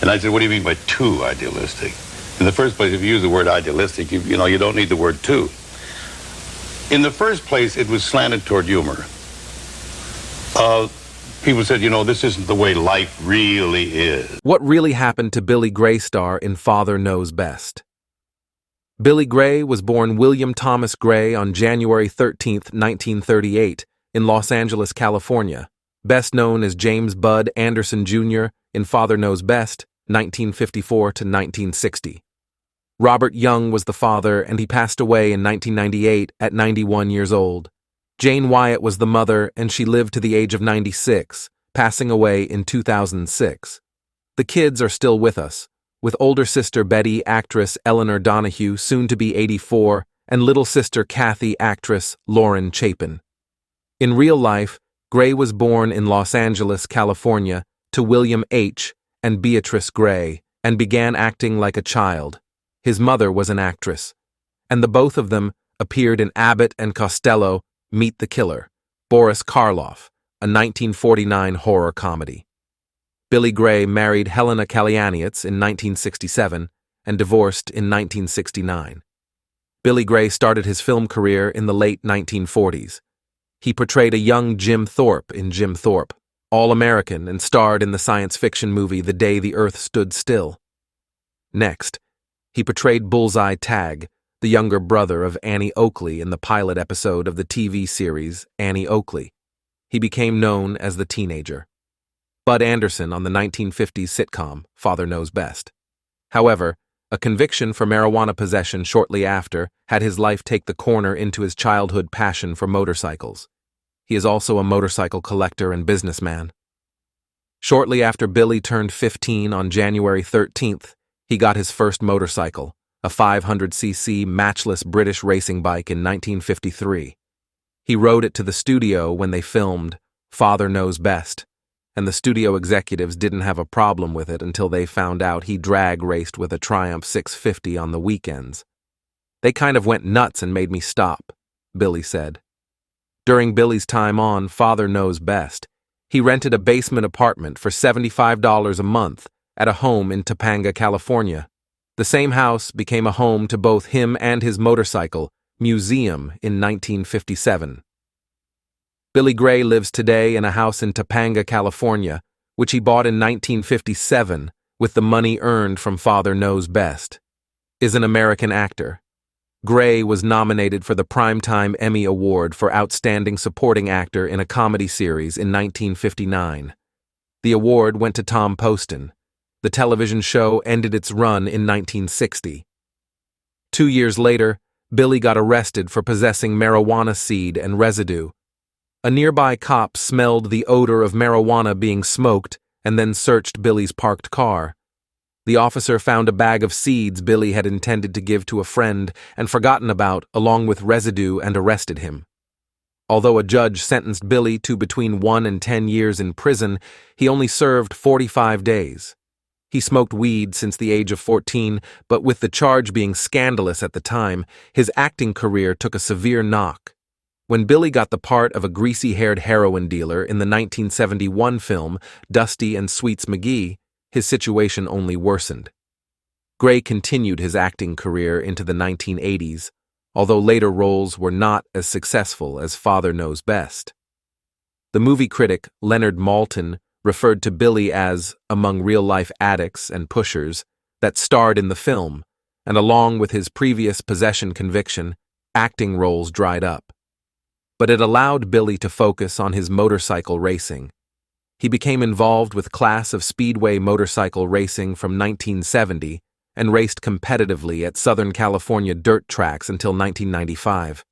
And I said, what do you mean by too idealistic? In the first place, if you use the word idealistic, you know, you don't need the word too. In the first place, it was slanted toward humor. People said, you know, this isn't the way life really is. What really happened to Billy Gray star in Father Knows Best? Billy Gray was born William Thomas Gray on January 13, 1938, in Los Angeles, California, best known as James Bud Anderson Jr. in Father Knows Best, 1954 to 1960. Robert Young was the father, and he passed away in 1998 at 91 years old. Jane Wyatt was the mother, and she lived to the age of 96, passing away in 2006. The kids are still with us, with older sister Betty, actress Eleanor Donahue, soon to be 84, and little sister Kathy, actress Lauren Chapin. In real life, Gray was born in Los Angeles, California, to William H. and Beatrice Gray, and began acting like a child. His mother was an actress, and the both of them appeared in Abbott and Costello Meet the Killer, Boris Karloff, a 1949 horror comedy. Billy Gray married Helena Kalianietz in 1967 and divorced in 1969. Billy Gray started his film career in the late 1940s. He portrayed a young Jim Thorpe in Jim Thorpe, All-American, and starred in the science fiction movie The Day the Earth Stood Still. Next, he portrayed Bullseye Tagg, the younger brother of Annie Oakley in the pilot episode of the TV series Annie Oakley. He became known as the Teenager. Bud Anderson on the 1950s sitcom Father Knows Best. However, a conviction for marijuana possession shortly after had his life take the corner into his childhood passion for motorcycles. He is also a motorcycle collector and businessman. Shortly after Billy turned 15 on January 13th, he got his first motorcycle, a 500cc matchless British racing bike in 1953. He rode it to the studio when they filmed Father Knows Best, and the studio executives didn't have a problem with it until they found out he drag raced with a Triumph 650 on the weekends. They kind of went nuts and made me stop, Billy said. During Billy's time on Father Knows Best, he rented a basement apartment for $75 a month at a home in Topanga, California. The same house became a home to both him and his motorcycle museum in 1957. Billy Gray lives today in a house in Topanga, California, which he bought in 1957 with the money earned from Father Knows Best. Is an American actor. Gray was nominated for the Primetime Emmy Award for Outstanding Supporting Actor in a Comedy Series in 1959. The award went to Tom Poston. The television show ended its run in 1960. 2 years later, Billy got arrested for possessing marijuana seed and residue. A nearby cop smelled the odor of marijuana being smoked and then searched Billy's parked car. The officer found a bag of seeds Billy had intended to give to a friend and forgotten about, along with residue, and arrested him. Although a judge sentenced Billy to between 1 and 10 years in prison, he only served 45 days. He smoked weed since the age of 14, but with the charge being scandalous at the time, his acting career took a severe knock. When Billy got the part of a greasy-haired heroin dealer in the 1971 film Dusty and Sweets McGee, his situation only worsened. Gray continued his acting career into the 1980s, although later roles were not as successful as Father Knows Best. The movie critic Leonard Maltin referred to Billy as among real-life addicts and pushers that starred in the film, and along with his previous possession conviction, acting roles dried up. But it allowed Billy to focus on his motorcycle racing. He became involved with class of speedway motorcycle racing from 1970 and raced competitively at Southern California dirt tracks until 1995.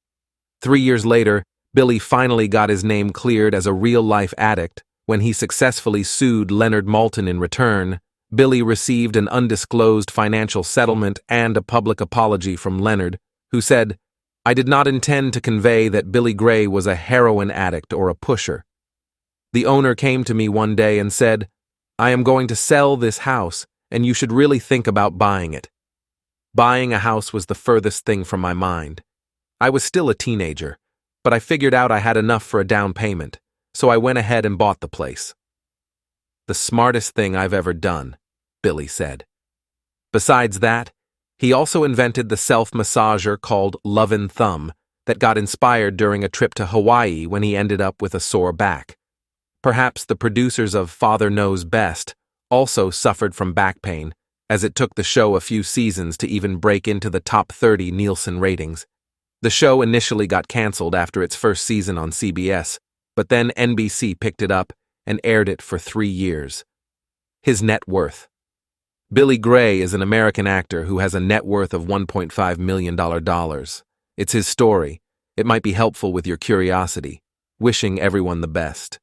3 years later, Billy finally got his name cleared as a real-life addict when he successfully sued Leonard Maltin in return. Billy received an undisclosed financial settlement and a public apology from Leonard, who said, "I did not intend to convey that Billy Gray was a heroin addict or a pusher. The owner came to me one day and said, 'I am going to sell this house, and you should really think about buying it.' Buying a house was the furthest thing from my mind. I was still a teenager, but I figured out I had enough for a down payment, so I went ahead and bought the place. The smartest thing I've ever done. Billy said. Besides that, he also invented the self-massager called Lovin' Thumb that got inspired during a trip to Hawaii when he ended up with a sore back. Perhaps the producers of Father Knows Best also suffered from back pain, as it took the show a few seasons to even break into the top 30 Nielsen ratings. The show initially got canceled after its first season on CBS, but then NBC picked it up and aired it for 3 years. His net worth. Billy Gray is an American actor who has a net worth of $1.5 million. It's his story. It might be helpful with your curiosity. Wishing everyone the best.